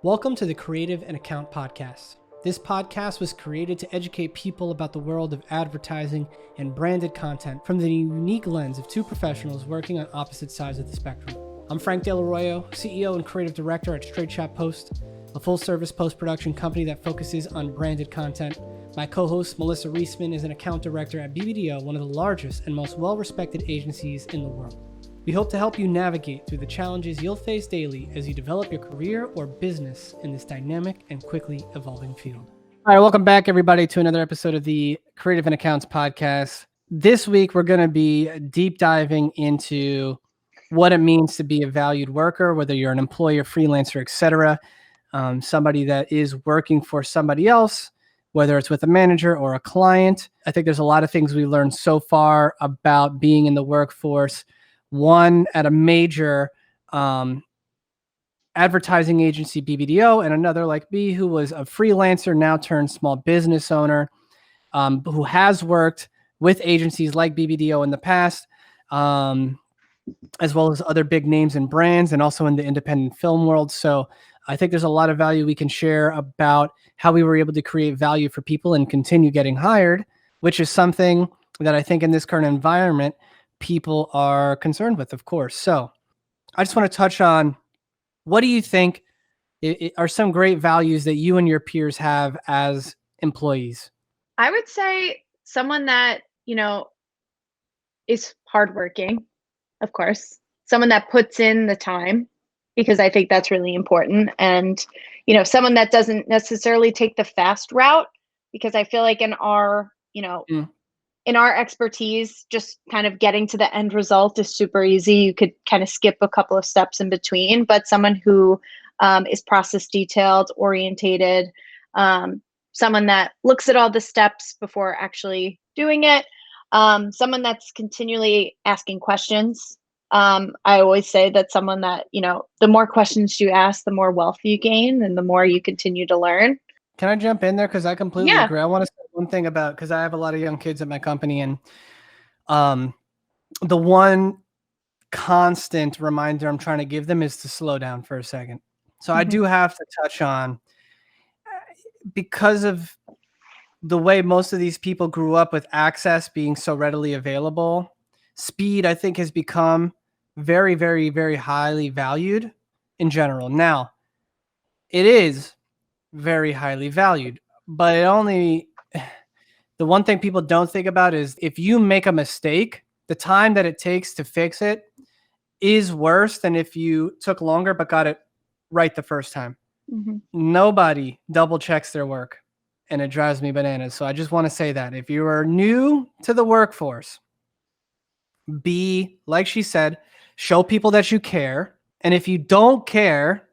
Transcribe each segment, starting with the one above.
Welcome to the Creative and Account Podcast. This podcast was created to educate people about the world of advertising and branded content from the unique lens of two professionals working on opposite sides of the spectrum. I'm Frank Dale Arroyo, CEO and Creative Director at Straight Shot Post, a full-service post-production company that focuses on branded content. My co-host, Melissa Reisman, is an account director at BBDO, one of the largest and most well-respected agencies in the world. We hope to help you navigate through the challenges you'll face daily as you develop your career or business in this dynamic and quickly evolving field. All right, welcome back, everybody, to another episode of the Creative and Accounts Podcast. This week, we're going to be deep diving into what it means to be a valued worker, whether you're an employer, freelancer, etc., somebody that is working for somebody else, whether it's with a manager or a client. I think there's a lot of things we learned so far about being in the workforce. One at a major advertising agency, BBDO, and another like me, who was a freelancer, now turned small business owner, who has worked with agencies like BBDO in the past, as well as other big names and brands, and also in the independent film world. So I think there's a lot of value we can share about how we were able to create value for people and continue getting hired, which is something that I think in this current environment, people are concerned with, of course. So I just want to touch on, what do you think are some great values that you and your peers have as employees? I would say someone that, is hardworking, of course, someone that puts in the time, because I think that's really important. And, someone that doesn't necessarily take the fast route, because I feel like in our expertise, just kind of getting to the end result is super easy. You could kind of skip a couple of steps in between, but someone who is process detailed, orientated, someone that looks at all the steps before actually doing it, someone that's continually asking questions. I always say that someone that, the more questions you ask, the more wealth you gain and the more you continue to learn. Can I jump in there? Because I completely agree. I want to say one thing about, because I have a lot of young kids at my company, and the one constant reminder I'm trying to give them is to slow down for a second. So I do have to touch on, because of the way most of these people grew up with access being so readily available, speed, I think, has become very, very, very highly valued in general. Now, it is very highly valued, but the one thing people don't think about is, if you make a mistake, the time that it takes to fix it is worse than if you took longer but got it right the first time. Nobody double checks their work, and it drives me bananas. So I just want to say that if you are new to the workforce, like she said, show people that you care. And if you don't care,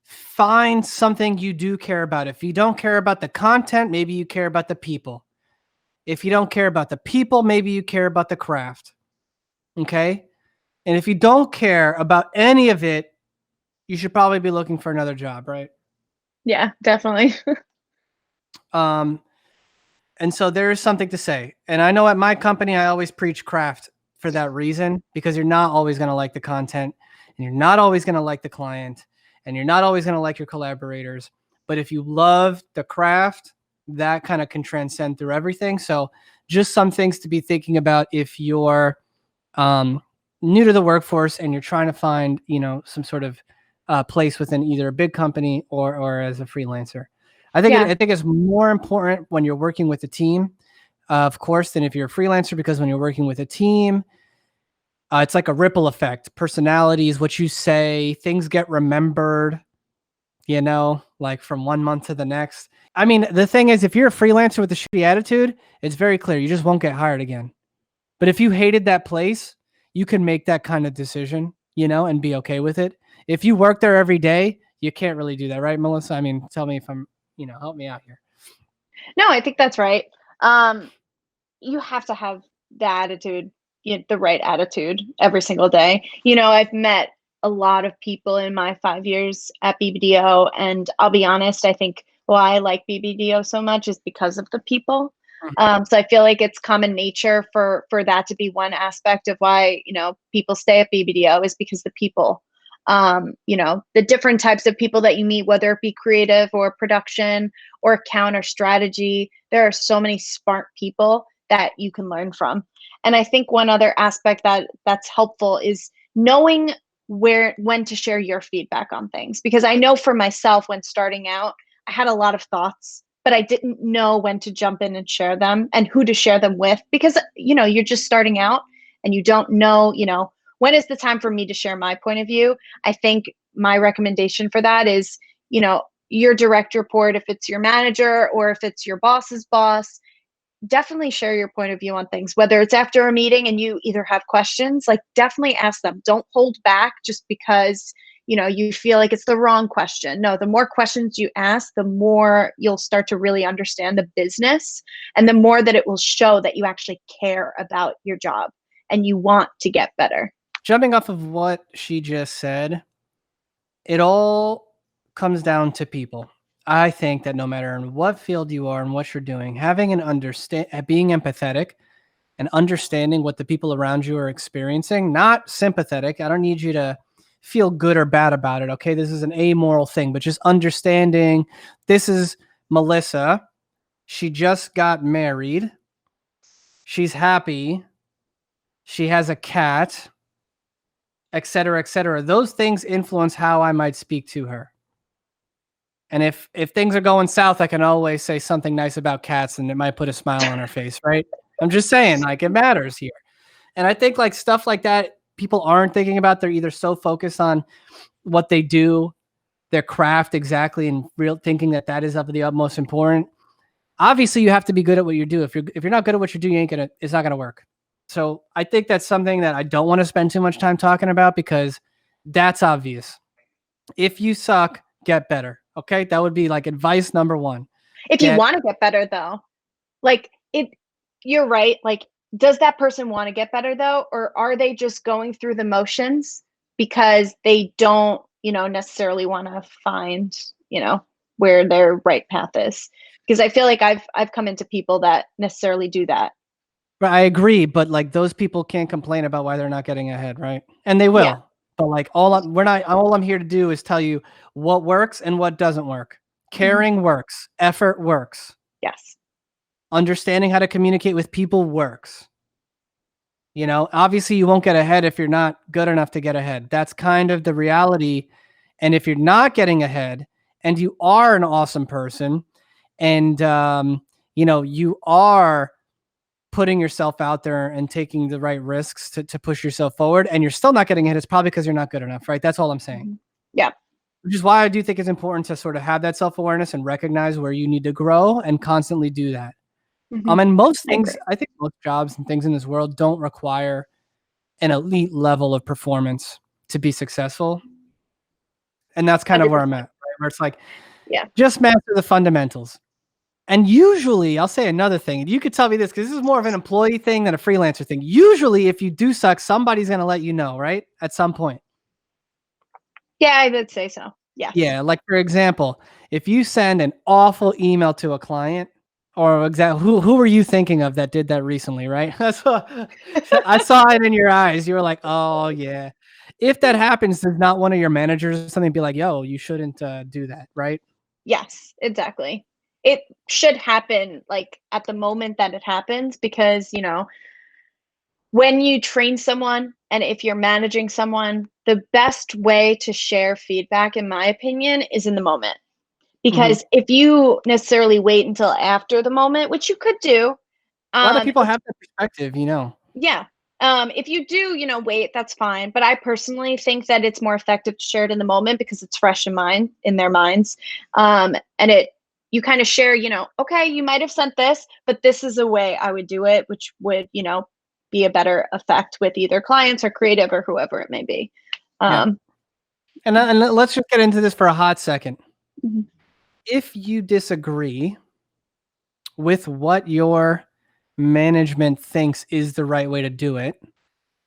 find something you do care about. If you don't care about the content, maybe you care about the people. If you don't care about the people, maybe you care about the craft. Okay? And if you don't care about any of it, you should probably be looking for another job, right? Yeah, definitely. And so there is something to say. And I know at my company, I always preach craft for that reason, because you're not always going to like the content, and you're not always going to like the client, and you're not always going to like your collaborators. But if you love the craft, that kind of can transcend through everything. So just some things to be thinking about if you're new to the workforce and you're trying to find, some sort of place within either a big company or as a freelancer. I think it's more important when you're working with a team, of course, than if you're a freelancer, because when you're working with a team, it's like a ripple effect. Personalities, what you say, things get remembered, like from 1 month to the next. I mean, the thing is, if you're a freelancer with a shitty attitude, it's very clear. You just won't get hired again. But if you hated that place, you can make that kind of decision, and be okay with it. If you work there every day, you can't really do that, right, Melissa? I mean, tell me if I'm, help me out here. No, I think that's right. You have to have the attitude, the right attitude every single day. I've met a lot of people in my 5 years at BBDO, and I'll be honest, I think why I like BBDO so much is because of the people. So I feel like it's common nature for that to be one aspect of why, people stay at BBDO, is because the people. The different types of people that you meet, whether it be creative or production or account or strategy. There are so many smart people that you can learn from. And I think one other aspect that's helpful is knowing when to share your feedback on things. Because I know for myself, when starting out, I had a lot of thoughts, but I didn't know when to jump in and share them and who to share them with, because you're just starting out and you don't know, when is the time for me to share my point of view. I think my recommendation for that is, your direct report, if it's your manager or if it's your boss's boss, definitely share your point of view on things, whether it's after a meeting and you either have questions, like definitely ask them. Don't hold back just because you feel like it's the wrong question. No, the more questions you ask, the more you'll start to really understand the business, and the more that it will show that you actually care about your job and you want to get better. Jumping off of what she just said, it all comes down to people. I think that no matter in what field you are and what you're doing, having being empathetic and understanding what the people around you are experiencing, not sympathetic. I don't need you to feel good or bad about it. Okay. This is an amoral thing, but just understanding this is Melissa. She just got married. She's happy. She has a cat, et cetera, et cetera. Those things influence how I might speak to her. And if things are going south, I can always say something nice about cats and it might put a smile on her face, right? I'm just saying, like, it matters here. And I think like stuff like that, people aren't thinking about. They're either so focused on what they do, their craft exactly, and real thinking that is of the utmost important. Obviously, you have to be good at what you do. If you're not good at what you do, it's not gonna work. So I think that's something that I don't want to spend too much time talking about, because that's obvious. If you suck, get better. Okay, that would be like advice number one. If you want to get better, though, you're right. Like, does that person want to get better though, or are they just going through the motions because they don't, necessarily want to find, where their right path is? Because I feel like I've come into people that necessarily do that. I agree, but like those people can't complain about why they're not getting ahead, right? And they will. Yeah. But like all I'm here to do is tell you what works and what doesn't work. Caring works. Effort works. Yes. Understanding how to communicate with people works. Obviously you won't get ahead if you're not good enough to get ahead. That's kind of the reality. And if you're not getting ahead and you are an awesome person and, you are putting yourself out there and taking the right risks to push yourself forward, and you're still not getting ahead, it's probably because you're not good enough, right? That's all I'm saying. Yeah. Which is why I do think it's important to sort of have that self-awareness and recognize where you need to grow and constantly do that. And most things, I think most jobs and things in this world don't require an elite level of performance to be successful. And that's kind of where I'm at, right? Where it's like, just master the fundamentals. And usually, I'll say another thing. You could tell me this because this is more of an employee thing than a freelancer thing. Usually, if you do suck, somebody's going to let you know, right? At some point. Yeah, I would say so. Yeah. Yeah. Like, for example, if you send an awful email to a client, or who were you thinking of that did that recently, right? That's what I saw it in your eyes. You were like, oh, yeah. If that happens, does not one of your managers or something be like, yo, you shouldn't do that, right? Yes, exactly. It should happen like at the moment that it happens, because, when you train someone and if you're managing someone, the best way to share feedback, in my opinion, is in the moment. Because if you necessarily wait until after the moment, which you could do. A lot of people have that perspective, Yeah. If you do, wait, that's fine. But I personally think that it's more effective to share it in the moment because it's fresh in their minds. And you kind of share, okay, you might have sent this, but this is a way I would do it, which would, be a better effect with either clients or creative or whoever it may be. And let's just get into this for a hot second. If you disagree with what your management thinks is the right way to do it,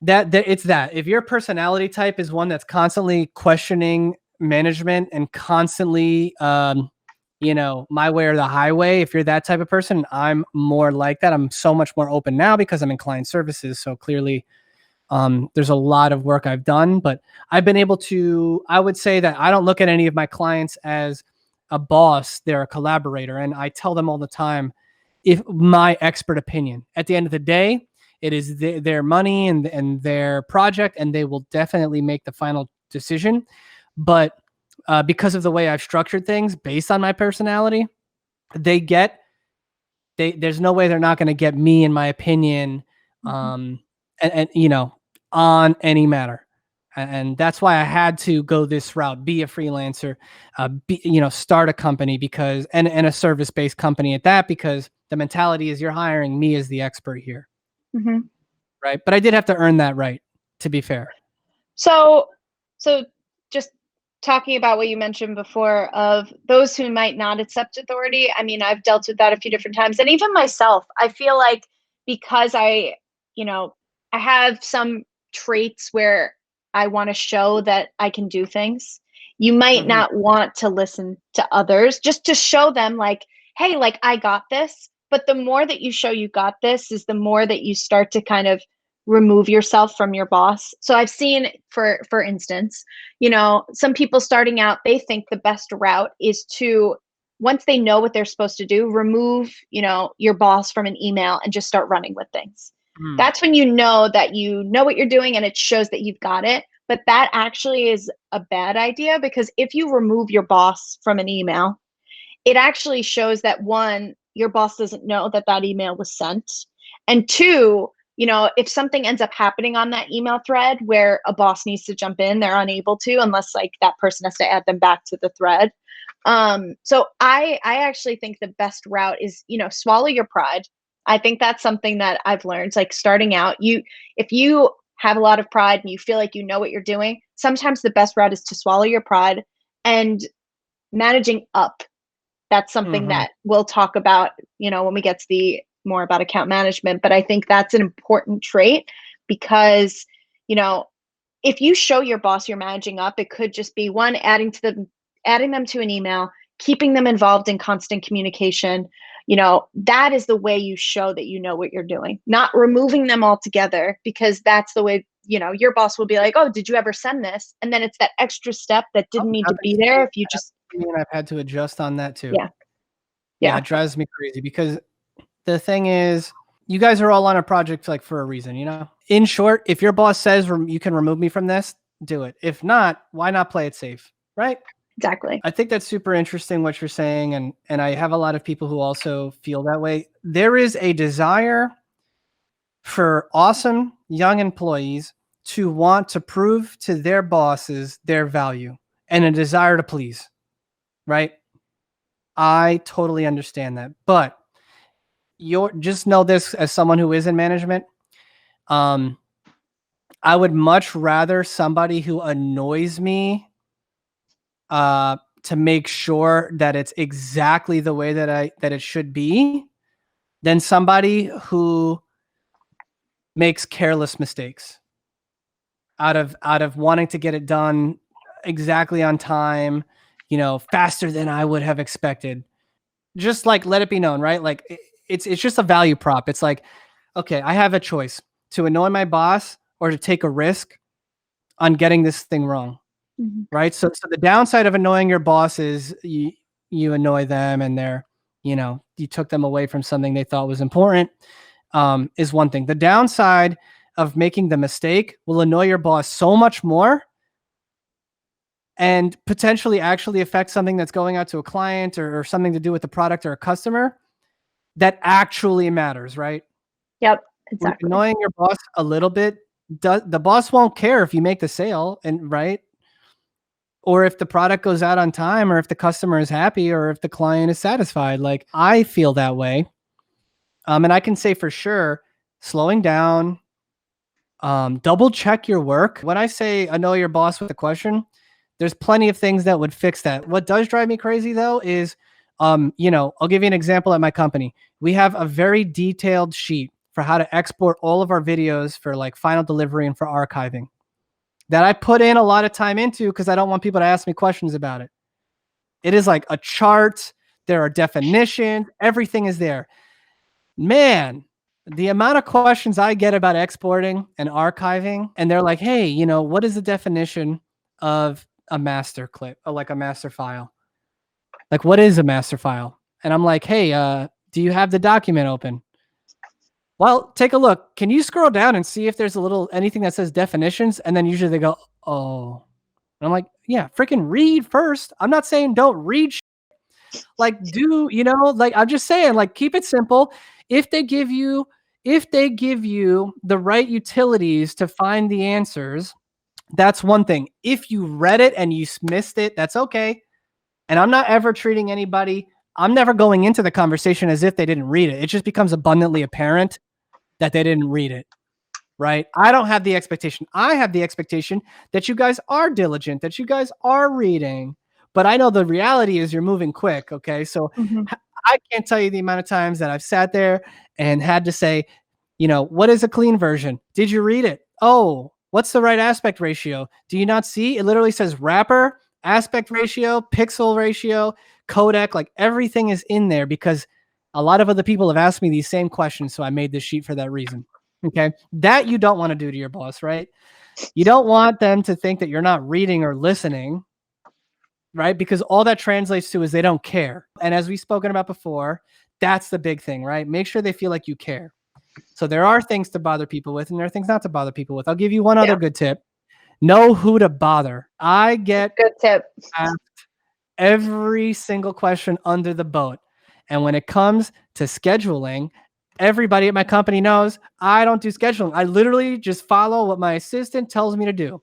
it's that. If your personality type is one that's constantly questioning management and constantly, my way or the highway, if you're that type of person, I'm more like that. I'm so much more open now because I'm in client services. So clearly, There's a lot of work I've done, but I've been able to, I would say that I don't look at any of my clients as a boss, they're a collaborator. And I tell them all the time, if my expert opinion, at the end of the day, it is their money and their project, and they will definitely make the final decision. But because of the way I've structured things based on my personality, there's no way they're not going to get me and my opinion, and on any matter. And that's why I had to go this route, be a freelancer, start a company, because and a service-based company at that, because the mentality is you're hiring me as the expert here. Mm-hmm. Right. But I did have to earn that right, to be fair. So just talking about what you mentioned before of those who might not accept authority. I mean, I've dealt with that a few different times. And even myself, I feel like because I have some traits where I want to show that I can do things. You might not want to listen to others just to show them like, hey, like I got this. But the more that you show you got this is the more that you start to kind of remove yourself from your boss. So I've seen, for instance, some people starting out, they think the best route is to, once they know what they're supposed to do, remove, your boss from an email and just start running with things. That's when you know that you know what you're doing and it shows that you've got it. But that actually is a bad idea, because if you remove your boss from an email, it actually shows that, one, your boss doesn't know that that email was sent. And two, if something ends up happening on that email thread where a boss needs to jump in, they're unable to, unless like that person has to add them back to the thread. So I actually think the best route is, swallow your pride. I think that's something that I've learned, like starting out, if you have a lot of pride and you feel like you know what you're doing, sometimes the best route is to swallow your pride. And managing up, that's something that we'll talk about, when we get to the more about account management. But I think that's an important trait, because, if you show your boss you're managing up, it could just be, one, adding them to an email, keeping them involved in constant communication. That is the way you show that you know what you're doing, not removing them altogether, because that's the way, your boss will be like, oh, did you ever send this? And then it's that extra step that didn't need to be there if you just. I've had to adjust on that too. Yeah. It drives me crazy, because the thing is, you guys are all on a project like for a reason, In short, if your boss says you can remove me from this, do it. If not, why not play it safe, right? Exactly. I think that's super interesting what you're saying, and I have a lot of people who also feel that way. There is a desire for awesome young employees to want to prove to their bosses their value, and a desire to please, right? I totally understand that, but just know this, as someone who is in management, I would much rather somebody who annoys me to make sure that it's exactly the way that it should be, than somebody who makes careless mistakes out of wanting to get it done exactly on time, faster than I would have expected. Just like, let it be known, right? Like it's just a value prop. It's like, okay, I have a choice to annoy my boss or to take a risk on getting this thing wrong. Right. So the downside of annoying your boss is you annoy them, and you took them away from something they thought was important, is one thing. The downside of making the mistake will annoy your boss so much more, and potentially actually affect something that's going out to a client, or something to do with the product or a customer that actually matters, right? Yep, exactly. Annoying your boss a little bit, the boss won't care if you make the sale, and right? Or if the product goes out on time, or if the customer is happy, or if the client is satisfied. Like, I feel that way. And I can say for sure, slowing down, double check your work. When I say annoy your boss with a question, there's plenty of things that would fix that. What does drive me crazy though is, I'll give you an example at my company. We have a very detailed sheet for how to export all of our videos for like final delivery and for archiving, that I put in a lot of time into, because I don't want people to ask me questions about it. It is like a chart. There are definitions. Everything is there. Man, The amount of questions I get about exporting and archiving, and they're like, hey, what is the definition of a master clip, or like a master file? Like, what is a master file? And I'm like, hey, do you have the document open? Well, take a look. Can you scroll down and see if there's anything that says definitions? And then usually they go, oh. And I'm like, yeah, freaking read first. I'm not saying don't read. Like, I'm just saying, like, keep it simple. If they give you the right utilities to find the answers, that's one thing. If you read it and you missed it, that's okay. And I'm not ever treating anybody, I'm never going into the conversation as if they didn't read it. It just becomes abundantly apparent that they didn't read it, right? I don't have the expectation. I have the expectation that you guys are diligent, that you guys are reading. But I know the reality is you're moving quick, okay? So I can't tell you the amount of times that I've sat there and had to say, what is a clean version? Did you read it? Oh, what's the right aspect ratio? Do you not see? It literally says wrapper, aspect ratio, pixel ratio, codec, like everything is in there because a lot of other people have asked me these same questions. So I made this sheet for that reason. Okay. That you don't want to do to your boss, right? You don't want them to think that you're not reading or listening, right? Because all that translates to is they don't care. And as we've spoken about before, that's the big thing, right? Make sure they feel like you care. So there are things to bother people with and there are things not to bother people with. I'll give you one other good tip. Know who to bother. I get good tip. Asked every single question under the boat. And when it comes to scheduling, everybody at my company knows I don't do scheduling. I literally just follow what my assistant tells me to do.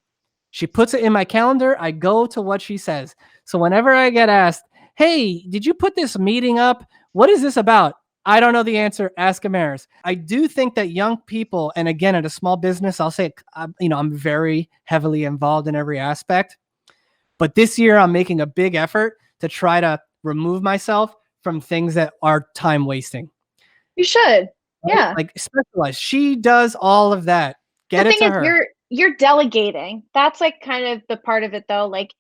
She puts it in my calendar. I go to what she says. So whenever I get asked, hey, did you put this meeting up? What is this about? I don't know the answer. Ask Amaris. I do think that young people, and again, at a small business, I'll say, I'm very heavily involved in every aspect. But this year, I'm making a big effort to try to remove myself from things that are time wasting. You should. Yeah. Like specialize. She does all of that. Get it to her. You're delegating. That's like kind of the part of it though. Like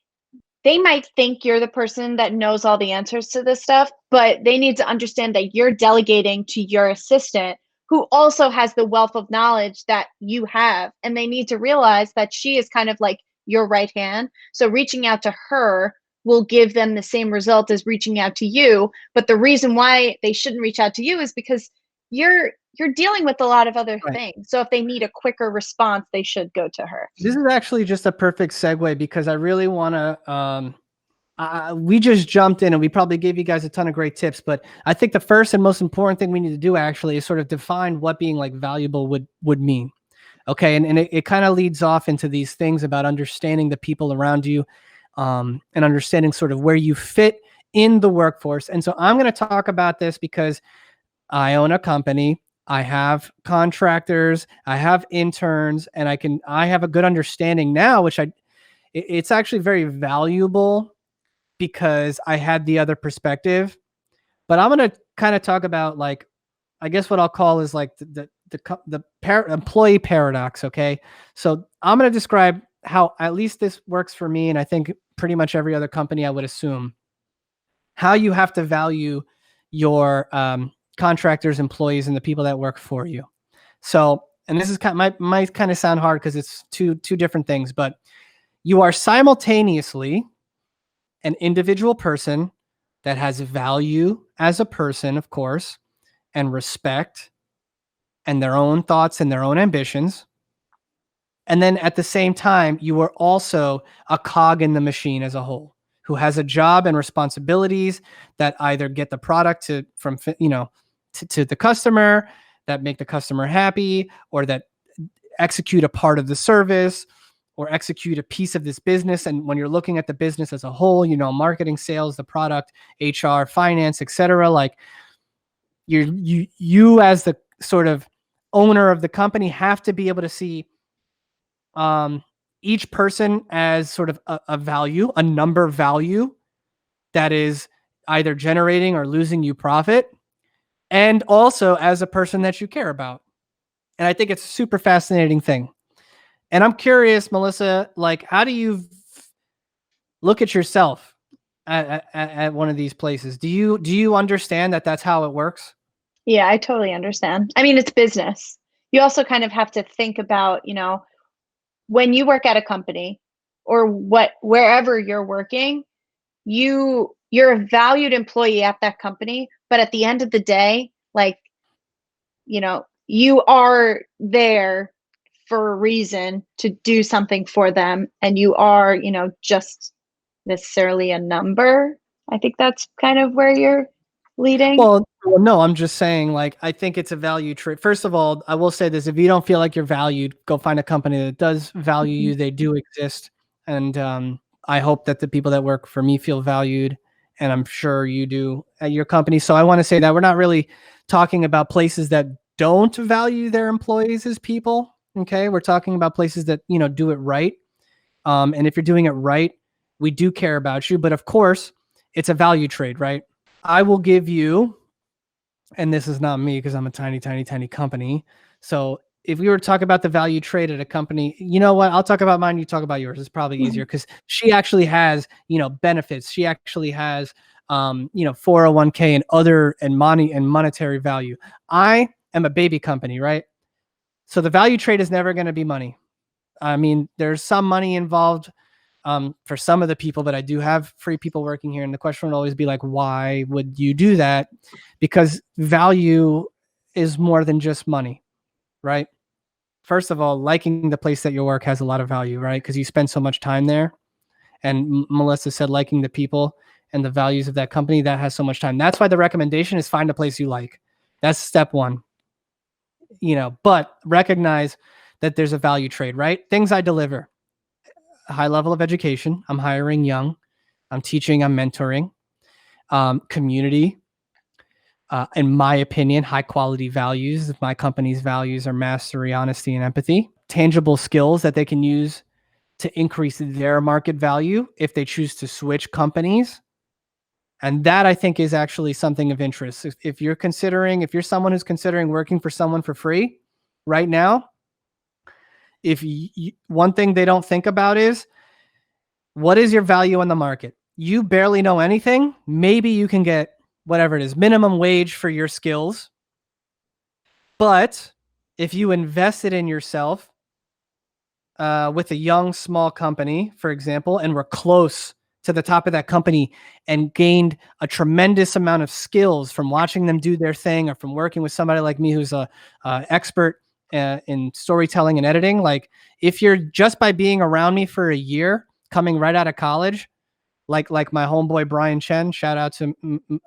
they might think you're the person that knows all the answers to this stuff, but they need to understand that you're delegating to your assistant who also has the wealth of knowledge that you have. And they need to realize that she is kind of like your right hand. So reaching out to her will give them the same result as reaching out to you. But the reason why they shouldn't reach out to you is because you're dealing with a lot of other things. So if they need a quicker response, they should go to her. This is actually just a perfect segue because I really want to, we just jumped in and we probably gave you guys a ton of great tips, but I think the first and most important thing we need to do actually is sort of define what being like valuable would mean. Okay. And it kind of leads off into these things about understanding the people around you, and understanding sort of where you fit in the workforce. And so I'm going to talk about this because I own a company. I have contractors, I have interns, and I have a good understanding now, which it's actually very valuable because I had the other perspective. But I'm going to kind of talk about like, I guess what I'll call is like the employee paradox. Okay. So I'm going to describe how at least this works for me. And I think pretty much every other company I would assume how you have to value your, contractors, employees, and the people that work for you. So, and this is might kind of sound hard because it's two different things, but you are simultaneously an individual person that has value as a person, of course, and respect and their own thoughts and their own ambitions. And then at the same time, you are also a cog in the machine as a whole who has a job and responsibilities that either get the product to the customer, that make the customer happy, or that execute a part of the service or execute a piece of this business. And when you're looking at the business as a whole, marketing, sales, the product, HR, finance, etc., like you as the sort of owner of the company have to be able to see each person as sort of a value, a number value that is either generating or losing you profit, and also as a person that you care about. And I think it's a super fascinating thing. And I'm curious, Melissa, like, how do you look at yourself at one of these places? Do you understand that that's how it works? Yeah, I totally understand. I mean, it's business. You also kind of have to think about, when you work at a company or wherever you're working, you're a valued employee at that company, but at the end of the day, like, you are there for a reason to do something for them, and you are, just necessarily a number. I think that's kind of where you're leading. Well, no, I'm just saying, like, I think it's a value trade. First of all, I will say this: if you don't feel like you're valued, go find a company that does value Mhm. you. They do exist, and I hope that the people that work for me feel valued, and I'm sure you do at your company. So I want to say that we're not really talking about places that don't value their employees as people. Okay, we're talking about places that do it right. And if you're doing it right, we do care about you. But of course, it's a value trade, right? I will give you, and this is not me because I'm a tiny, tiny, tiny company. So if we were to talk about the value trade at a company, you know what? I'll talk about mine. You talk about yours. It's probably easier because she actually has, benefits. She actually has, 401k and other and money and monetary value. I am a baby company, right? So the value trade is never going to be money. I mean, there's some money involved for some of the people, but I do have free people working here. And the question would always be like, why would you do that? Because value is more than just money, right? First of all, liking the place that you work has a lot of value, right? Because you spend so much time there. And Melissa said, liking the people and the values of that company, that has so much time. That's why the recommendation is find a place you like. That's step one, but recognize that there's a value trade, right? Things I deliver: a high level of education. I'm hiring young. I'm teaching. I'm mentoring. Community. In my opinion, high quality values. My company's values are mastery, honesty, and empathy. Tangible skills that they can use to increase their market value if they choose to switch companies. And that, I think, is actually something of interest. If you're someone who's considering working for someone for free right now, one thing they don't think about is, what is your value in the market? You barely know anything. Maybe you can get whatever it is, minimum wage for your skills. But if you invested in yourself with a young, small company, for example, and were close to the top of that company and gained a tremendous amount of skills from watching them do their thing, or from working with somebody like me who's a expert in storytelling and editing, like, if you're just by being around me for a year, coming right out of college, like my homeboy Brian Chen, shout out to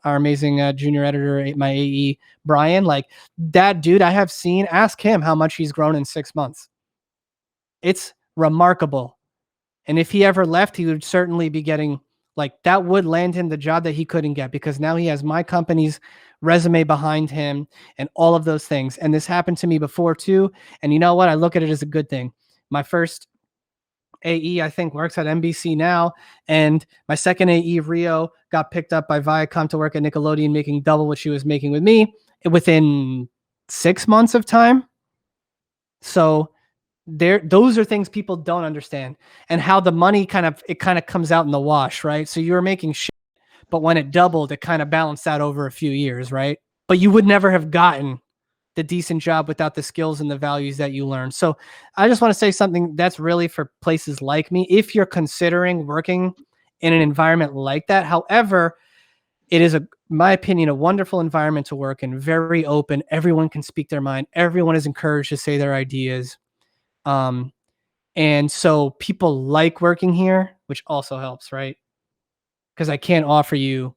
our amazing junior editor, my AE Brian, like that dude I have seen, ask him how much he's grown in 6 months. It's remarkable. And if he ever left, he would certainly be getting, like, that would land him the job that he couldn't get, because now he has my company's resume behind him and all of those things. And this happened to me before too. And you know what? I look at it as a good thing. My first AE, I think, works at NBC now. And my second AE, Rio, got picked up by Viacom to work at Nickelodeon, making double what she was making with me within 6 months of time. So those are things people don't understand, and how the money kind of comes out in the wash, right? So you were making shit, but when it doubled, it kind of balanced out over a few years, right? But you would never have gotten the decent job without the skills and the values that you learn. So I just want to say something that's really for places like me, if you're considering working in an environment like that. However, it is, in my opinion, a wonderful environment to work in, very open. Everyone can speak their mind. Everyone is encouraged to say their ideas. Um, and so people like working here, which also helps, right? Because I can't offer you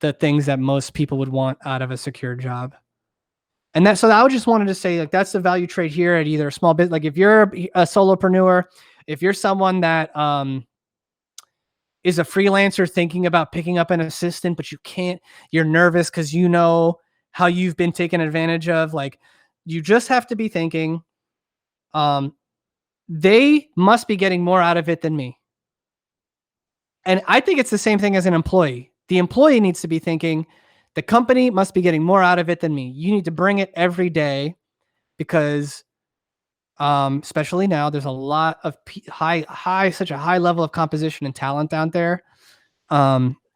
the things that most people would want out of a secure job. And so I just wanted to say, like, that's the value trade here at either a small bit. Like, if you're a solopreneur, if you're someone that is a freelancer thinking about picking up an assistant, but you can't, you're nervous because you know how you've been taken advantage of. Like, you just have to be thinking, they must be getting more out of it than me. And I think it's the same thing as an employee. The employee needs to be thinking, the company must be getting more out of it than me. You need to bring it every day, because especially now, there's a lot of such a high level of composition and talent out there.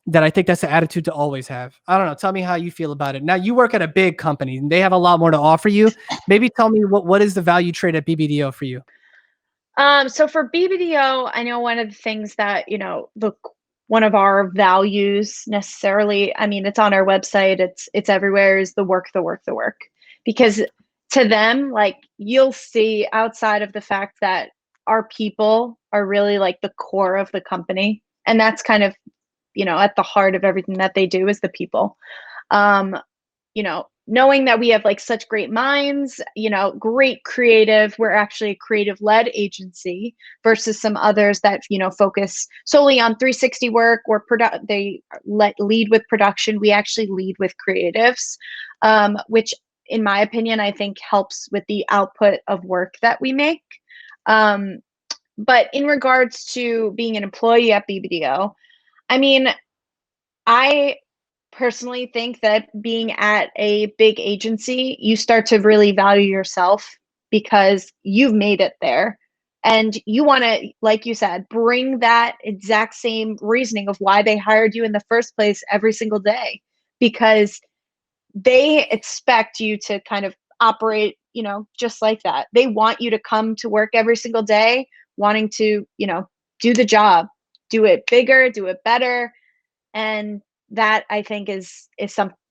that I think that's the attitude to always have. I don't know. Tell me how you feel about it. Now you work at a big company and they have a lot more to offer you. Maybe tell me what is the value trade at BBDO for you? So for BBDO, I know one of the things that, one of our values necessarily, I mean, it's on our website, it's everywhere, is the work, the work, the work. Because to them, like, you'll see outside of the fact that our people are really like the core of the company. And that's kind of, at the heart of everything that they do is the people. Um, knowing that we have like such great minds, great creative, we're actually a creative led agency versus some others that, focus solely on 360 work or they lead with production. We actually lead with creatives, which in my opinion, I think helps with the output of work that we make. But in regards to being an employee at BBDO, I mean, I personally think that being at a big agency, you start to really value yourself because you've made it there. And you want to, like you said, bring that exact same reasoning of why they hired you in the first place every single day, because they expect you to kind of operate, just like that. They want you to come to work every single day wanting to, do the job, do it bigger, do it better. And that I think is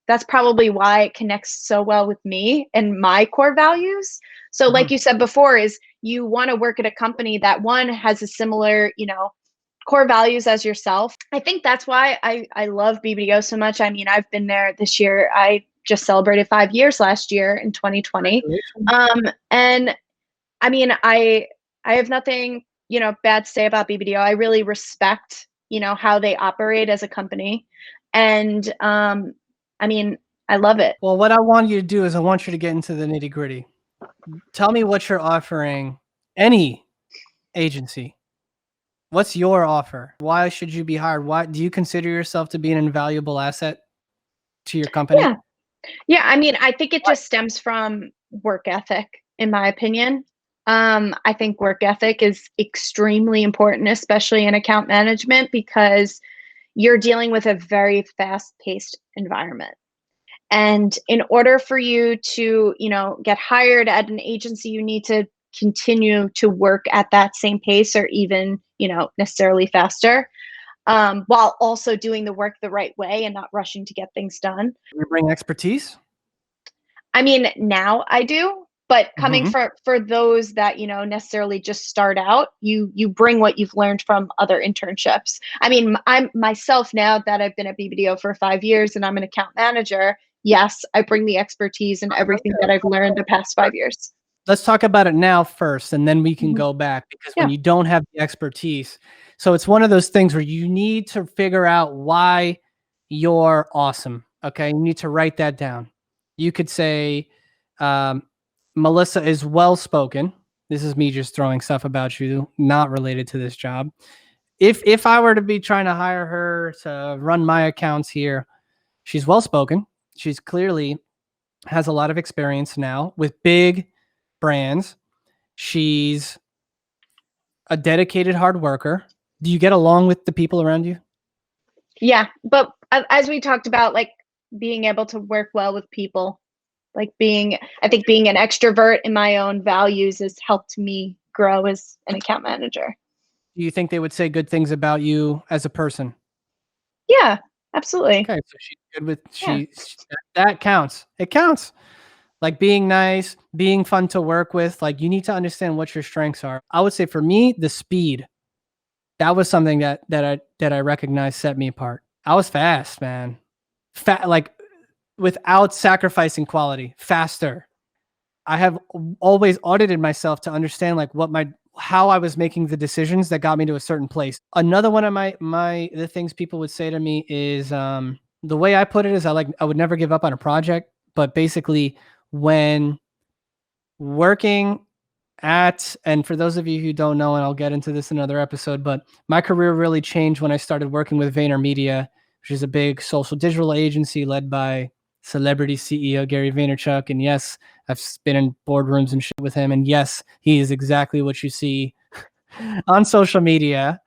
that's probably why it connects so well with me and my core values. So like you said before, is you want to work at a company that one has a similar, core values as yourself. I think that's why I love BBDO so much. I mean, I've been there this year. I just celebrated 5 years last year in 2020. And I mean, I have nothing, bad to say about BBDO. I really respect, how they operate as a company. And I mean, I love it. Well, what I want you to do is I want you to get into the nitty gritty. Tell me what you're offering any agency. What's your offer? Why should you be hired? Why do you consider yourself to be an invaluable asset to your company? Yeah. Yeah. I mean, I think it just stems from work ethic, in my opinion. I think work ethic is extremely important, especially in account management, because you're dealing with a very fast paced environment. And in order for you to, get hired at an agency, you need to continue to work at that same pace or even, necessarily faster, while also doing the work the right way and not rushing to get things done. You bring expertise? I mean, now I do, but coming for those that, necessarily just start out, you bring what you've learned from other internships. I mean, I'm myself, now that I've been at BBDO for 5 years and I'm an account manager, yes, I bring the expertise and everything that I've learned the past 5 years. Let's talk about it now first, and then we can go back, because when you don't have the expertise, so it's one of those things where you need to figure out why you're awesome. Okay. You need to write that down. You could say, Melissa is well-spoken. This is me just throwing stuff about you, not related to this job. If I were to be trying to hire her to run my accounts here, she's well-spoken. She's clearly has a lot of experience now with big brands. She's a dedicated hard worker. Do you get along with the people around you? Yeah, but as we talked about, like, being able to work well with people, like I think being an extrovert in my own values has helped me grow as an account manager. Do you think they would say good things about you as a person? Yeah, absolutely. Okay, so she's good with that counts. It counts. Like being nice, being fun to work with. Like, you need to understand what your strengths are. I would say for me, the speed. That was something that I recognized set me apart. I was fast, man. Like, without sacrificing quality, faster. I have always audited myself to understand like how I was making the decisions that got me to a certain place. Another one of the things people would say to me is, the way I put it is I would never give up on a project, but basically when working and for those of you who don't know, and I'll get into this in another episode, but my career really changed when I started working with VaynerMedia, which is a big social digital agency led by celebrity CEO Gary Vaynerchuk. And yes, I've been in boardrooms and shit with him. And yes, he is exactly what you see on social media.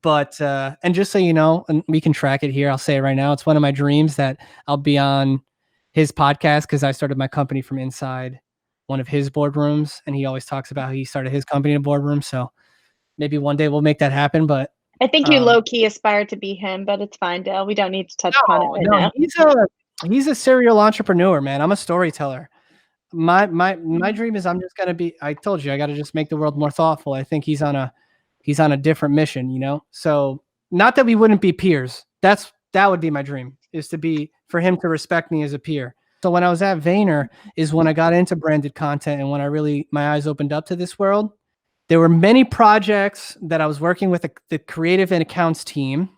But and just so you know, and we can track it here, I'll say it right now. It's one of my dreams that I'll be on his podcast, because I started my company from inside one of his boardrooms, and he always talks about how he started his company in a boardroom. So maybe one day we'll make that happen. But I think you low key aspire to be him, but it's fine, Dale. We don't need to touch upon it right now. He's a serial entrepreneur, man. I'm a storyteller. My dream is I'm just gonna be. I told you I got to just make the world more thoughtful. I think he's on a different mission, you know. So not that we wouldn't be peers. That would be my dream, is to be, for him to respect me as a peer. So when I was at Vayner is when I got into branded content, and when I really, my eyes opened up to this world. There were many projects that I was working with the creative and accounts team,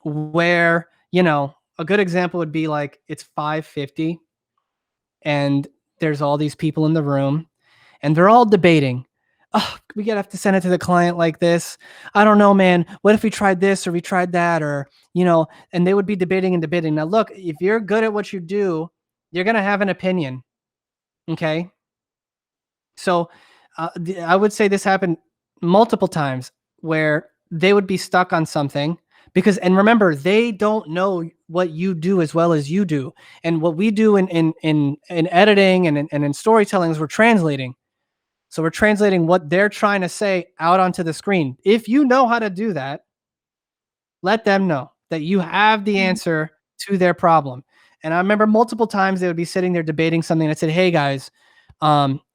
where, you know, a good example would be like, it's 5:50 and there's all these people in the room and they're all debating. Oh, we gotta have to send it to the client like this. I don't know, man. What if we tried this or we tried that? Or, you know, and they would be debating and debating. Now, look, if you're good at what you do, you're going to have an opinion. Okay. So I would say this happened multiple times where they would be stuck on something because, and remember, they don't know what you do as well as you do. And what we do in editing and in storytelling is we're translating. So we're translating what they're trying to say out onto the screen. If you know how to do that, let them know that you have the answer to their problem. And I remember multiple times they would be sitting there debating something. And I said, hey guys,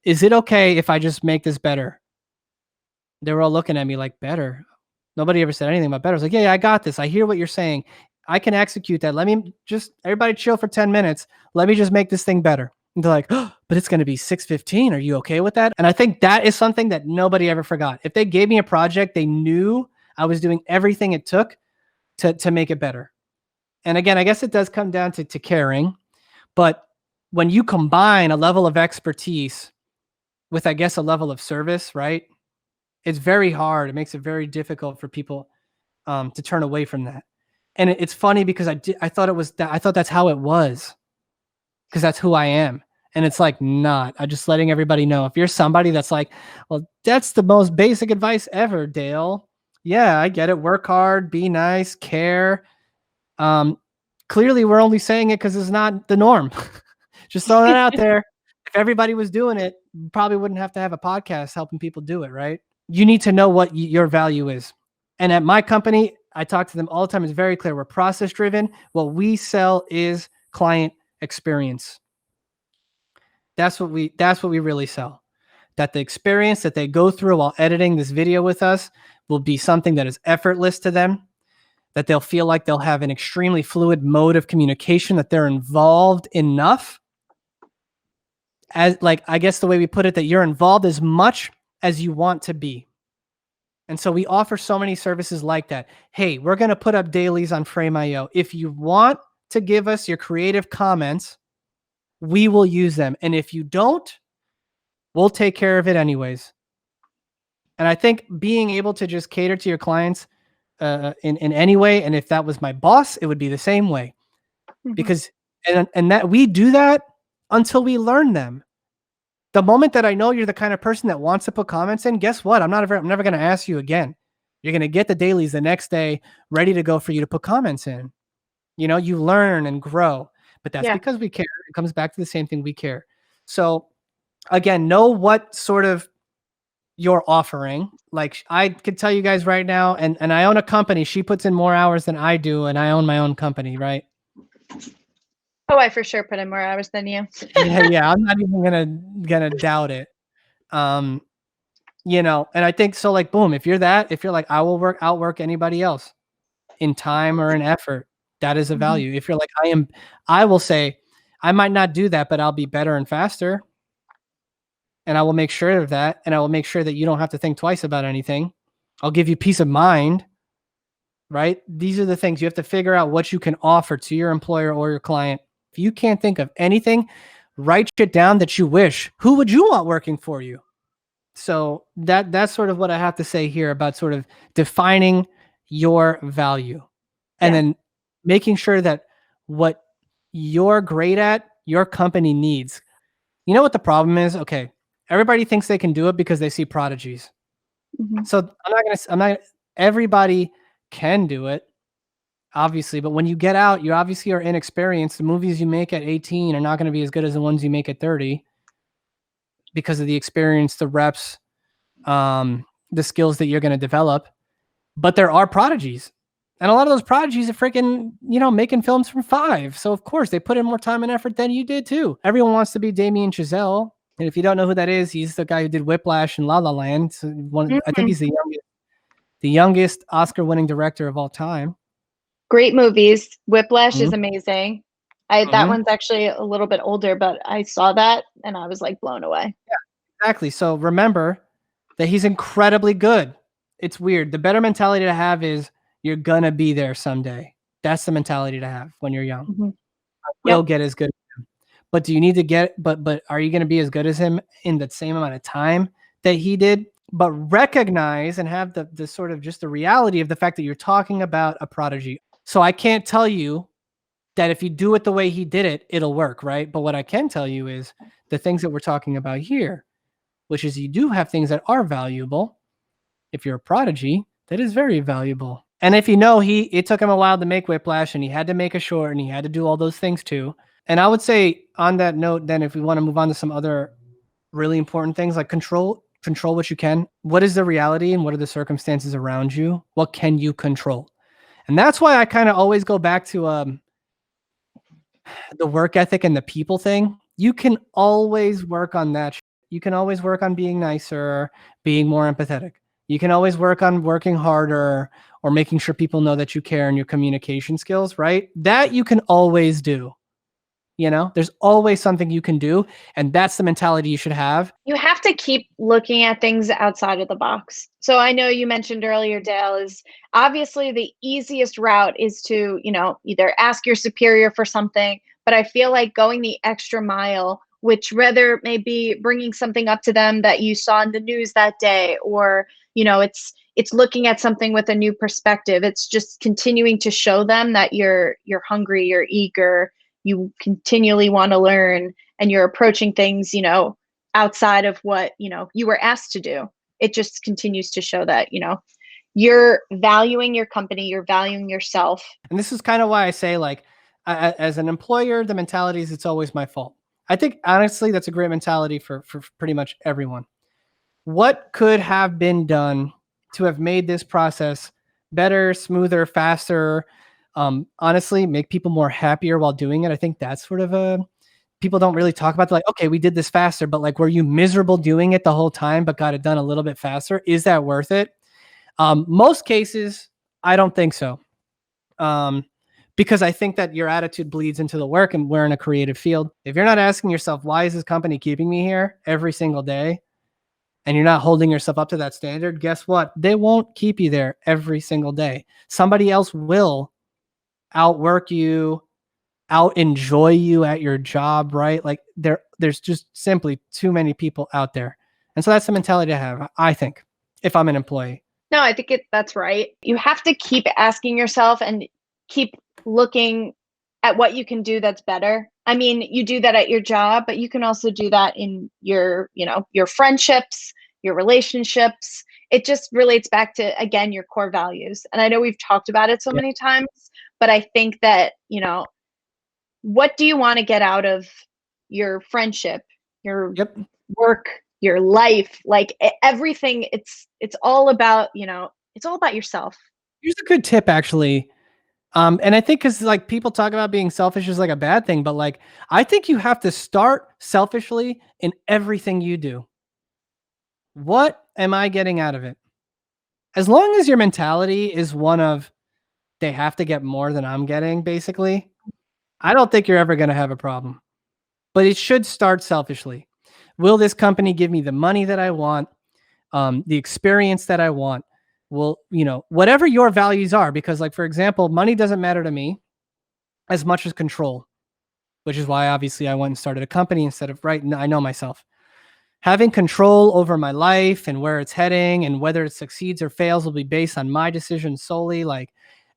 is it okay if I just make this better? They were all looking at me like, better? Nobody ever said anything about better. I was like, yeah, I got this. I hear what you're saying. I can execute that. Let me just, everybody chill for 10 minutes. Let me just make this thing better. And they're like, oh, but it's going to be 6:15. Are you okay with that? And I think that is something that nobody ever forgot. If they gave me a project, they knew I was doing everything it took to make it better. And again, I guess it does come down to caring. But when you combine a level of expertise with, I guess, a level of service, right? It's very hard. It makes it very difficult for people to turn away from that. And it's funny because I thought it was that. I thought that's how it was, because that's who I am. And it's like, not. I'm just letting everybody know. If you're somebody that's like, well, that's the most basic advice ever, Dale. Yeah, I get it. Work hard, be nice, care. Clearly, we're only saying it because it's not the norm. Just throwing it out there. If everybody was doing it, you probably wouldn't have to have a podcast helping people do it, right? You need to know what your value is. And at my company, I talk to them all the time. It's very clear. We're process driven. What we sell is client experience. That's what we really sell. That the experience that they go through while editing this video with us will be something that is effortless to them, that they'll feel like they'll have an extremely fluid mode of communication, that they're involved enough, as, like, I guess the way we put it, that you're involved as much as you want to be. And so we offer so many services like that. Hey, we're going to put up dailies on Frame.io. If you want to give us your creative comments, we will use them. And if you don't, we'll take care of it anyways. And I think being able to just cater to your clients in any way, and if that was my boss, it would be the same way. Because and that we do that until we learn them. The moment that I know you're the kind of person that wants to put comments in, guess what? I'm never going to ask you again. You're going to get the dailies the next day ready to go for you to put comments in. You know, you learn and grow, but that's because we care. It comes back to the same thing. We care. So again, know what sort of you're offering. Like, I could tell you guys right now, and I own a company. She puts in more hours than I do, and I own my own company, right? Oh, I for sure put in more hours than you. yeah, I'm not even gonna doubt it. You know, and I think so, like, boom, if you're like, I will outwork anybody else in time or in effort, that is a value. If you're like, I will say, I might not do that, but I'll be better and faster. And I will make sure of that. And I will make sure that you don't have to think twice about anything. I'll give you peace of mind, right? These are the things you have to figure out what you can offer to your employer or your client. If you can't think of anything, write it down that you wish. Who would you want working for you? So that's sort of what I have to say here about sort of defining your value, and then making sure that what you're great at, your company needs. You know what the problem is? Okay. Everybody thinks they can do it because they see prodigies. So I'm not Everybody can do it, obviously, but when you get out, you obviously are inexperienced. The movies you make at 18 are not going to be as good as the ones you make at 30 because of the experience, the reps, the skills that you're going to develop. But there are prodigies. And a lot of those prodigies are freaking, making films from 5. So, of course, they put in more time and effort than you did, too. Everyone wants to be Damien Chazelle. And if you don't know who that is, he's the guy who did Whiplash and La La Land. So I think he's the youngest Oscar-winning director of all time. Great movies. Whiplash is amazing. That one's actually a little bit older, but I saw that and I was like blown away. Yeah, exactly. So remember that he's incredibly good. It's weird. The better mentality to have is you're gonna be there someday. That's the mentality to have when you're young. Mm-hmm. Will get as good as him. But do you need to get but are you gonna be as good as him in the same amount of time that he did? But recognize and have the sort of just the reality of the fact that you're talking about a prodigy. So I can't tell you that if you do it the way he did it, it'll work, right? But what I can tell you is the things that we're talking about here, which is you do have things that are valuable. If you're a prodigy, that is very valuable. And if you know, it took him a while to make Whiplash, and he had to make a short, and he had to do all those things too. And I would say on that note, then if we want to move on to some other really important things, like control what you can. What is the reality and what are the circumstances around you? What can you control? And that's why I kind of always go back to the work ethic and the people thing. You can always work on that. You can always work on being nicer, being more empathetic. You can always work on working harder or making sure people know that you care and your communication skills, right? That you can always do. There's always something you can do. And that's the mentality you should have. You have to keep looking at things outside of the box. So I know you mentioned earlier, Dale, is obviously the easiest route is to, either ask your superior for something, but I feel like going the extra mile, which whether it may be bringing something up to them that you saw in the news that day, or, it's looking at something with a new perspective. It's just continuing to show them that you're hungry, you're eager, you continually want to learn, and you're approaching things, outside of what, you were asked to do. It just continues to show that, you're valuing your company, you're valuing yourself. And this is kind of why I say, like, as an employer, the mentality is it's always my fault. I think, honestly, that's a great mentality for pretty much everyone. What could have been done to have made this process better, smoother, faster, honestly, make people more happier while doing it? I think that's sort of people don't really talk about, like, okay, we did this faster, but like, were you miserable doing it the whole time, but got it done a little bit faster? Is that worth it? Most cases, I don't think so. Because I think that your attitude bleeds into the work, and we're in a creative field. If you're not asking yourself, why is this company keeping me here every single day? And you're not holding yourself up to that standard, guess what? They won't keep you there every single day. Somebody else will outwork you, out enjoy you at your job, right? Like there's just simply too many people out there. And so that's the mentality to have, I think, if I'm an employee. No, I think that's right. You have to keep asking yourself and keep looking at what you can do that's better. I mean, you do that at your job, but you can also do that in your, your friendships, your relationships. It just relates back to, again, your core values. And I know we've talked about it so many times, but I think that, what do you want to get out of your friendship, your work, your life, like everything? It's all about, it's all about yourself. Here's a good tip, actually. And I think because like people talk about being selfish is like a bad thing, but like I think you have to start selfishly in everything you do. What am I getting out of it? As long as your mentality is one of they have to get more than I'm getting, basically, I don't think you're ever going to have a problem. But it should start selfishly. Will this company give me the money that I want, the experience that I want? Will, whatever your values are, because like, for example, money doesn't matter to me as much as control, which is why obviously I went and started a company instead of, right, I know myself. Having control over my life and where it's heading and whether it succeeds or fails will be based on my decision solely. Like,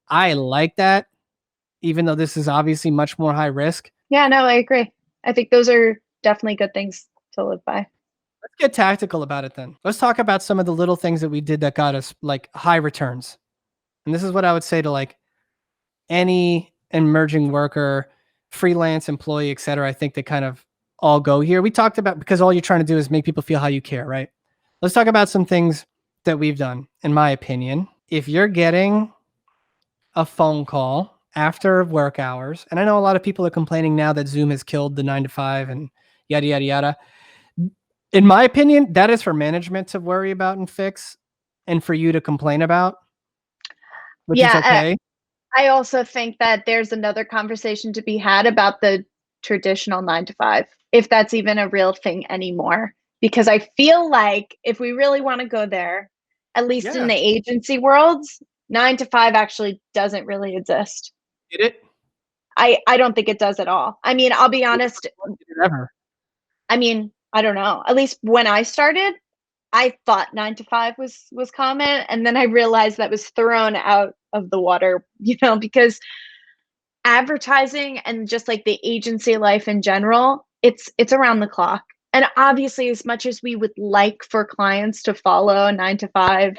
I like that, even though this is obviously much more high risk. Yeah, no, I agree. I think those are definitely good things to live by. get tactical about it then. Let's talk about some of the little things that we did that got us like high returns. And this is what I would say to like any emerging worker, freelance employee, et cetera. I think they kind of all go here. We talked about, because all you're trying to do is make people feel how you care, right? Let's talk about some things that we've done, in my opinion. If you're getting a phone call after work hours, and I know a lot of people are complaining now that Zoom has killed the 9 to 5 and yada, yada, yada. In my opinion, that is for management to worry about and fix, and for you to complain about, which is Yeah, okay. I also think that there's another conversation to be had about the traditional 9 to 5, if that's even a real thing anymore. Because I feel like if we really want to go there, at least in Yeah. the agency worlds, 9 to 5 actually doesn't really exist. Did it? I don't think it does at all. I mean, I'll be honest. Did it ever? I mean, I don't know. At least when I started, I thought 9 to 5 was common, and then I realized that was thrown out of the water, because advertising and just like the agency life in general, it's around the clock. And obviously, as much as we would like for clients to follow 9 to 5,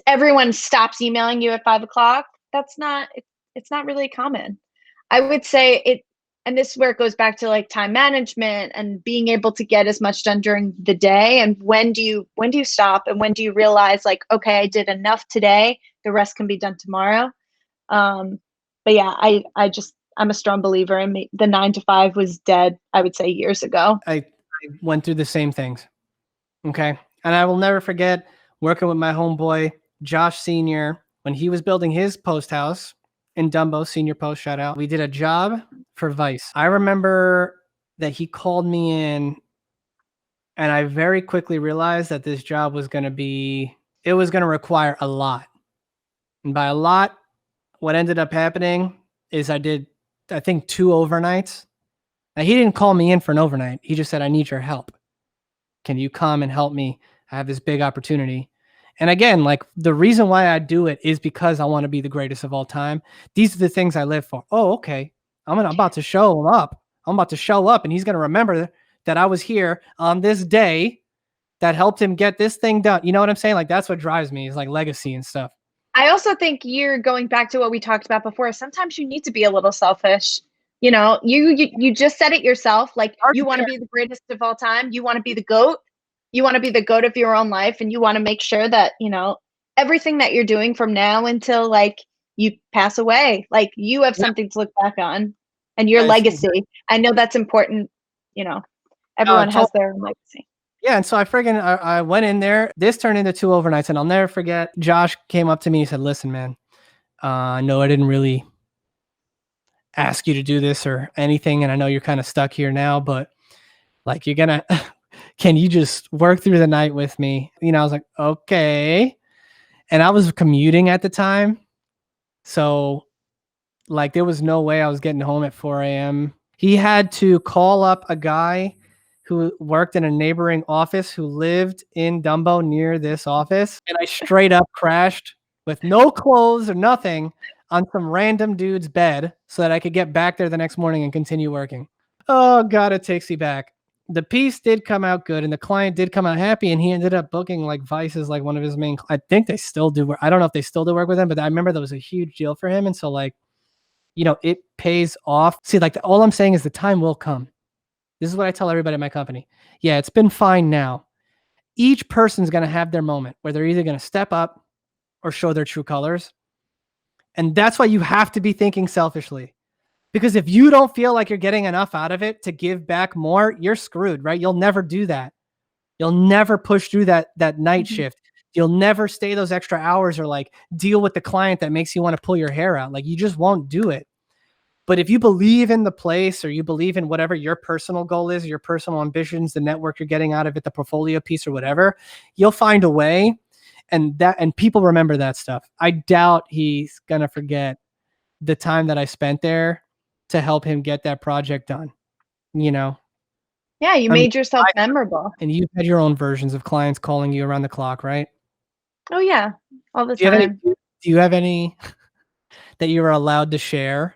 everyone stops emailing you at 5 o'clock. It's not really common. I would say it, and this is where it goes back to like time management and being able to get as much done during the day. And when do you stop, and when do you realize like, okay, I did enough today, the rest can be done tomorrow. But yeah, I'm a strong believer in the 9 to 5 was dead, I would say, years ago. I went through the same things. Okay. And I will never forget working with my homeboy, Josh Sr., when he was building his post house in Dumbo, Senior Post, shout out. We did a job for Vice. I remember that he called me in, and I very quickly realized that this job was going to require a lot. And by a lot, what ended up happening is I did, I think, 2 overnights. Now, he didn't call me in for an overnight. He just said, I need your help. Can you come and help me? I have this big opportunity. And again, like the reason why I do it is because I want to be the greatest of all time. These are the things I live for. Oh, okay. I'm about to show him up. I'm about to show up, and he's going to remember that I was here on this day that helped him get this thing done. You know what I'm saying? Like that's what drives me, is like legacy and stuff. I also think you're going back to what we talked about before. Sometimes you need to be a little selfish. You just said it yourself. Like you want to be the greatest of all time. You want to be the GOAT. You want to be the GOAT of your own life, and you want to make sure that, everything that you're doing from now until like you pass away, like you have something to look back on, and your legacy. I know that's important. Everyone has their own legacy. Yeah, and so I went in there. This turned into 2 overnights, and I'll never forget. Josh came up to me and said, "Listen, man, I know I didn't really ask you to do this or anything, and I know you're kind of stuck here now, but like you're gonna, can you just work through the night with me?" I was like, okay. And I was commuting at the time, so like there was no way I was getting home at 4 a.m. He had to call up a guy who worked in a neighboring office who lived in Dumbo near this office. And I straight up crashed with no clothes or nothing on some random dude's bed so that I could get back there the next morning and continue working. Oh, God, it takes me back. The piece did come out good, and the client did come out happy, and he ended up booking like Vice as like one of his main. I think they still do. I don't know if they still do work with him, but I remember that was a huge deal for him. And so like, it pays off. See, like all I'm saying is the time will come. This is what I tell everybody in my company. Yeah, it's been fine now. Each person's going to have their moment where they're either going to step up or show their true colors. And that's why you have to be thinking selfishly. Because if you don't feel like you're getting enough out of it to give back more, you're screwed, right? You'll never do that. You'll never push through that night shift. You'll never stay those extra hours or like deal with the client that makes you want to pull your hair out. Like you just won't do it. But if you believe in the place, or you believe in whatever your personal goal is, your personal ambitions, the network you're getting out of it, the portfolio piece or whatever, you'll find a way. And people remember that stuff. I doubt he's going to forget the time that I spent there to help him get that project done. Yeah, you made yourself memorable. And you've had your own versions of clients calling you around the clock, right? Oh yeah, all the time. Do you have any that you were allowed to share?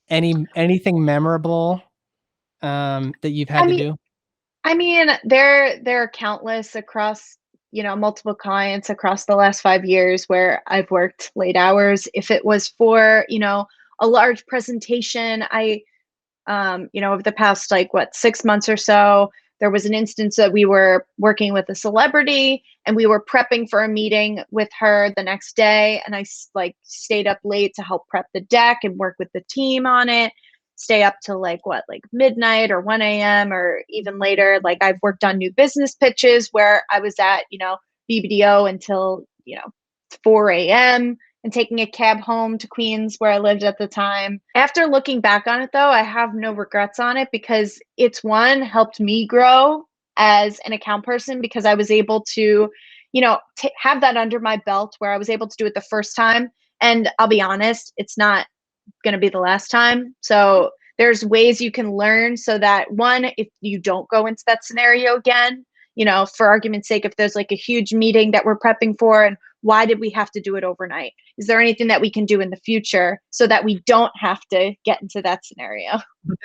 Anything memorable that you've had to do? I mean, there are countless across, multiple clients across the last 5 years where I've worked late hours. If it was for, a large presentation, over the past like what 6 months or so, there was an instance that we were working with a celebrity and we were prepping for a meeting with her the next day, and like stayed up late to help prep the deck and work with the team on it. Stay up till like midnight or 1 a.m. or even later. Like I've worked on new business pitches where I was at, BBDO until 4 a.m. and taking a cab home to Queens where I lived at the time. After looking back on it though, I have no regrets on it because it's one, helped me grow as an account person because I was able to, have that under my belt where I was able to do it the first time. And I'll be honest, it's not going to be the last time. So there's ways you can learn so that one, if you don't go into that scenario again, for argument's sake, if there's like a huge meeting that we're prepping for and why did we have to do it overnight? Is there anything that we can do in the future so that we don't have to get into that scenario?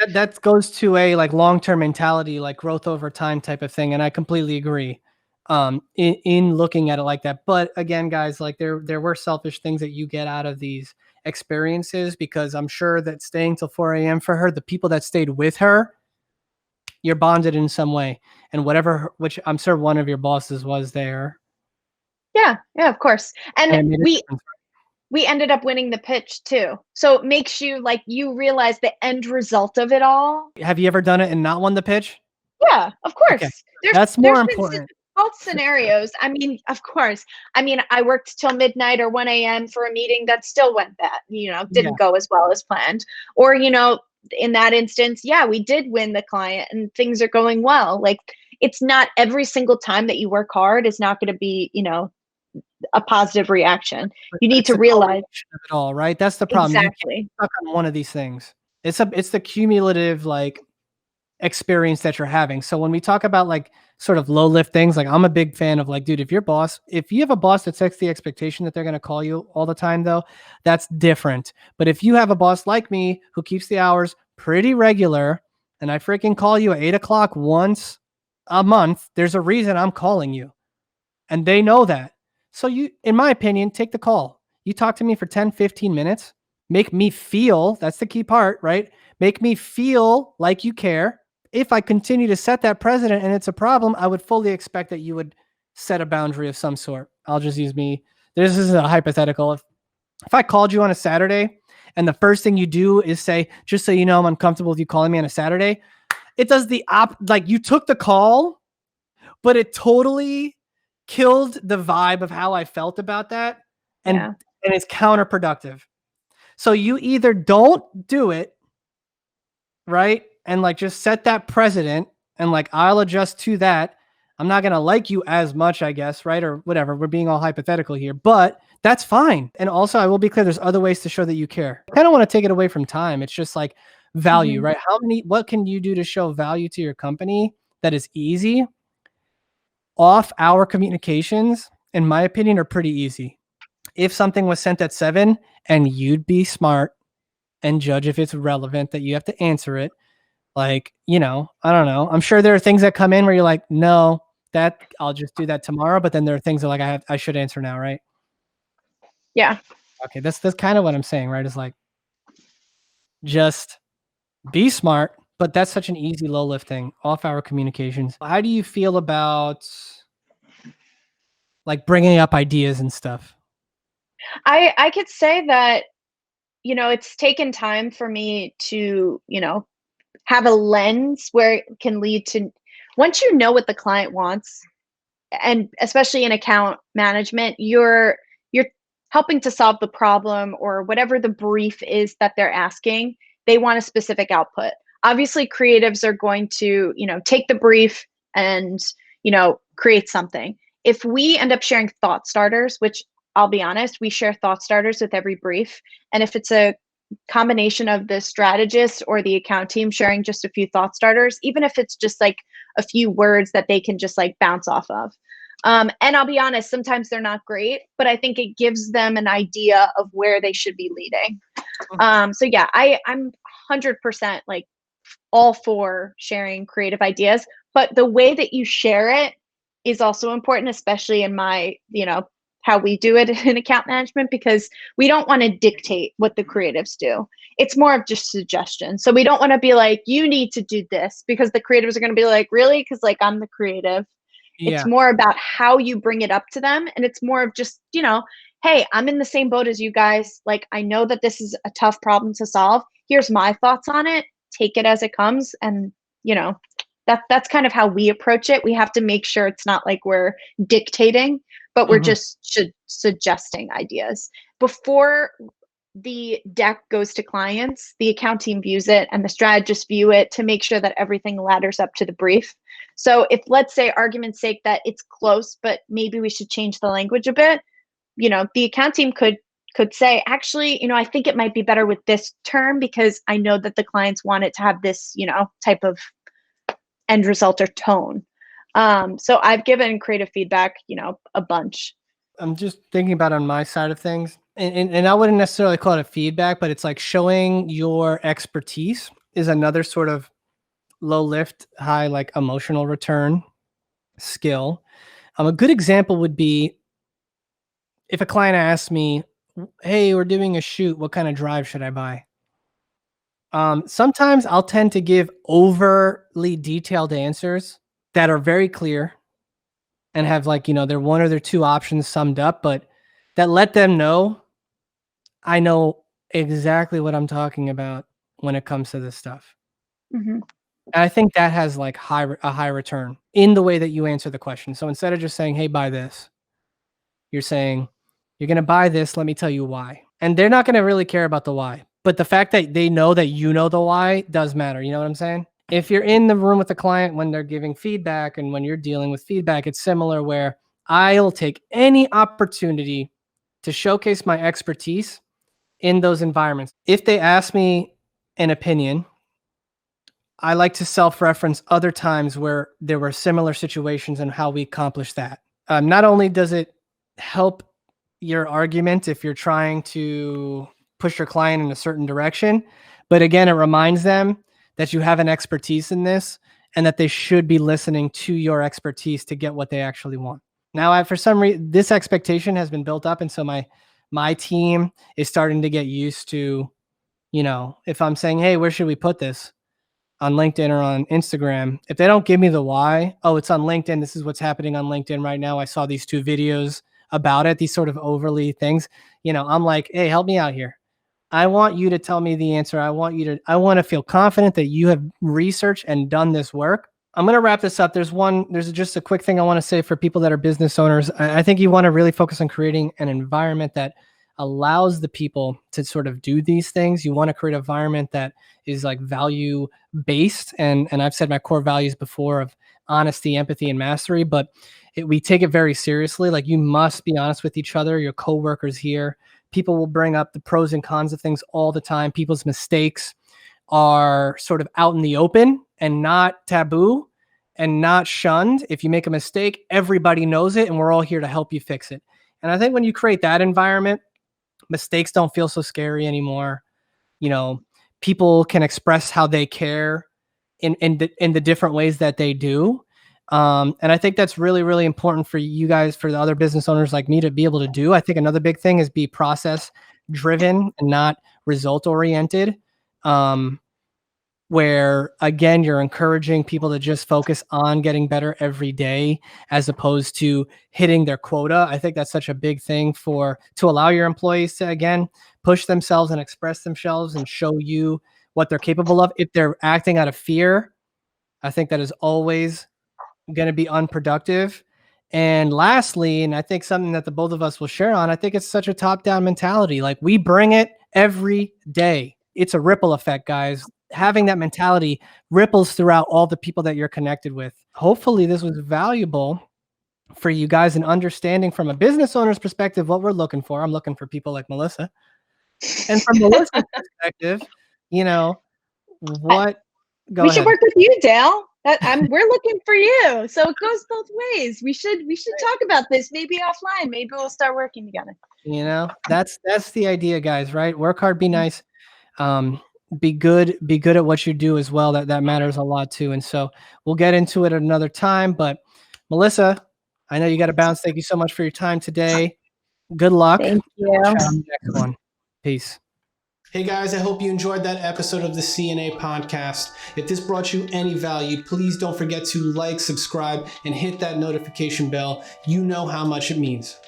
That goes to a like long-term mentality, like growth over time type of thing. And I completely agree in looking at it like that. But again, guys, like there were selfish things that you get out of these experiences, because I'm sure that staying till 4 a.m. for her, the people that stayed with her, you're bonded in some way. And whatever, which I'm sure one of your bosses was there. Yeah, of course. And And it made a difference. we ended up winning the pitch too. So it makes you like you realize the end result of it all. Have you ever done it and not won the pitch? Yeah, of Okay. course. That's more There's been important. both scenarios. I mean, of course. I mean, I worked till midnight or 1 a.m. for a meeting that still went that, Yeah. didn't go as well as planned. Or, in that instance, yeah, we did win the client and things are going well. Like it's not every single time that you work hard is not going to be, a positive reaction. But You need it's to a realize culmination of it all, right? That's the problem. You can't exactly. get stuck on one of these things. It's the cumulative like experience that you're having. So when we talk about like sort of low lift things, like I'm a big fan of like, dude, if you have a boss that sets the expectation that they're going to call you all the time though, that's different. But if you have a boss like me who keeps the hours pretty regular and I freaking call you at 8 o'clock once a month, there's a reason I'm calling you. And they know that. So you, in my opinion, take the call. You talk to me for 10, 15 minutes, make me feel, that's the key part, right? Make me feel like you care. If I continue to set that precedent and it's a problem, I would fully expect that you would set a boundary of some sort. I'll just use me. This is a hypothetical. If I called you on a Saturday and the first thing you do is say, just so you know, I'm uncomfortable with you calling me on a Saturday, it does the like you took the call, but it totally killed the vibe of how I felt about that. And, Yeah. and it's counterproductive. So you either don't do it, right? And like just set that precedent and like I'll adjust to that. I'm not going to like you as much, I guess, right? Or whatever. We're being all hypothetical here, but that's fine. And also, I will be clear, there's other ways to show that you care. I don't want to take it away from time. It's just like value, Mhm. right? What can you do to show value to your company that is easy? Off-hour communications, in my opinion, are pretty easy. If something was sent at 7 and you'd be smart and judge if it's relevant that you have to answer it, like, I don't know. I'm sure there are things that come in where you're like, no, that I'll just do that tomorrow. But then there are things that like I should answer now, right? Yeah. Okay, that's kind of what I'm saying, right? Is like just be smart, but that's such an easy low lifting off-hour communications. How do you feel about like bringing up ideas and stuff? I could say that, it's taken time for me to, have a lens where it can lead to once you know what the client wants, and especially in account management, you're helping to solve the problem or whatever the brief is that they're asking. They want a specific output. Obviously, creatives are going to, take the brief and, create something. If we end up sharing thought starters, which I'll be honest, we share thought starters with every brief. And if it's a combination of the strategist or the account team sharing just a few thought starters, even if it's just like a few words that they can just like bounce off of. And I'll be honest, sometimes they're not great, but I think it gives them an idea of where they should be leading. So yeah, I'm 100% like all for sharing creative ideas, but the way that you share it is also important, especially in my, how we do it in account management, because we don't want to dictate what the creatives do. It's more of just suggestion. So we don't want to be like, you need to do this, because the creatives are going to be like, really? Because like I'm the creative. It's Yeah. more about how you bring it up to them. And it's more of just, hey, I'm in the same boat as you guys. Like, I know that this is a tough problem to solve. Here's my thoughts on it. Take it as it comes. And, that's kind of how we approach it. We have to make sure it's not like we're dictating, but we're Mhm. just suggesting ideas. Before the deck goes to clients, the account team views it and the strategists view it to make sure that everything ladders up to the brief. So if, let's say, argument's sake, that it's close, but maybe we should change the language a bit, the account team could say, actually, I think it might be better with this term, because I know that the clients want it to have this, type of end result or tone. So I've given creative feedback, a bunch. I'm just thinking about on my side of things, and I wouldn't necessarily call it feedback, but it's like showing your expertise is another sort of low lift, high like emotional return skill. A good example would be if a client asks me, "Hey, we're doing a shoot. What kind of drive should I buy?" Sometimes I'll tend to give overly detailed answers that are very clear and have like, their one or their two options summed up, but that let them know I know exactly what I'm talking about when it comes to this stuff. Mm-hmm. And I think that has like a high return in the way that you answer the question. So instead of just saying, "Hey, buy this," you're saying, "You're going to buy this. Let me tell you why." And they're not going to really care about the why. But the fact that they know that you know the why does matter. You know what I'm saying? If you're in the room with the client when they're giving feedback and when you're dealing with feedback, it's similar where I'll take any opportunity to showcase my expertise in those environments. If they ask me an opinion, I like to self-reference other times where there were similar situations and how we accomplished that. Not only does it help your argument if you're trying to push your client in a certain direction, but again, it reminds them that you have an expertise in this and that they should be listening to your expertise to get what they actually want. Now, for some reason, this expectation has been built up, and so my team is starting to get used to, if I'm saying, "Hey, where should we put this?" on LinkedIn or on Instagram, if they don't give me the why, "Oh, it's on LinkedIn. This is what's happening on LinkedIn right now. I saw these two videos about it," these sort of overly things, I'm like, "Hey, help me out here. I want you to tell me the answer. I want to feel confident that you have researched and done this work." I'm going to wrap this up. There's just a quick thing I want to say for people that are business owners. I think you want to really focus on creating an environment that allows the people to sort of do these things. You want to create an environment that is like value based. And I've said my core values before of honesty, empathy, and mastery, but we take it very seriously. Like, you must be honest with each other, your coworkers here. People will bring up the pros and cons of things all the time. People's mistakes are sort of out in the open and not taboo and not shunned. If you make a mistake, everybody knows it, and we're all here to help you fix it. And I think when you create that environment, mistakes don't feel so scary anymore. You know, people can express how they care in the different ways that they do. And I think that's really, really important for you guys, for the other business owners like me to be able to do. I think another big thing is be process driven and not result oriented. Where again, you're encouraging people to just focus on getting better every day as opposed to hitting their quota. I think that's such a big thing to allow your employees to again push themselves and express themselves and show you what they're capable of. If they're acting out of fear, I think that is always going to be unproductive. And lastly, and I think something that the both of us will share on, I think it's such a top-down mentality. Like, we bring it every day. It's a ripple effect, guys. Having that mentality ripples throughout all the people that you're connected with. Hopefully this was valuable for you guys in understanding from a business owner's perspective what we're looking for. I'm looking for people like Melissa. And from Melissa's perspective, you know, what go We should ahead. work with you, Dale. We're looking for you. So it goes both ways. We should talk about this maybe offline. Maybe we'll start working together. That's the idea, guys, right? Work hard, be nice. be good at what you do as well. That matters a lot too. And so we'll get into it at another time. But Melissa, I know you got to bounce. Thank you so much for your time today. Good luck. Thank We'll you. chat on the next one. Peace. Hey guys, I hope you enjoyed that episode of the CNA podcast. If this brought you any value, please don't forget to like, subscribe, and hit that notification bell. You know how much it means.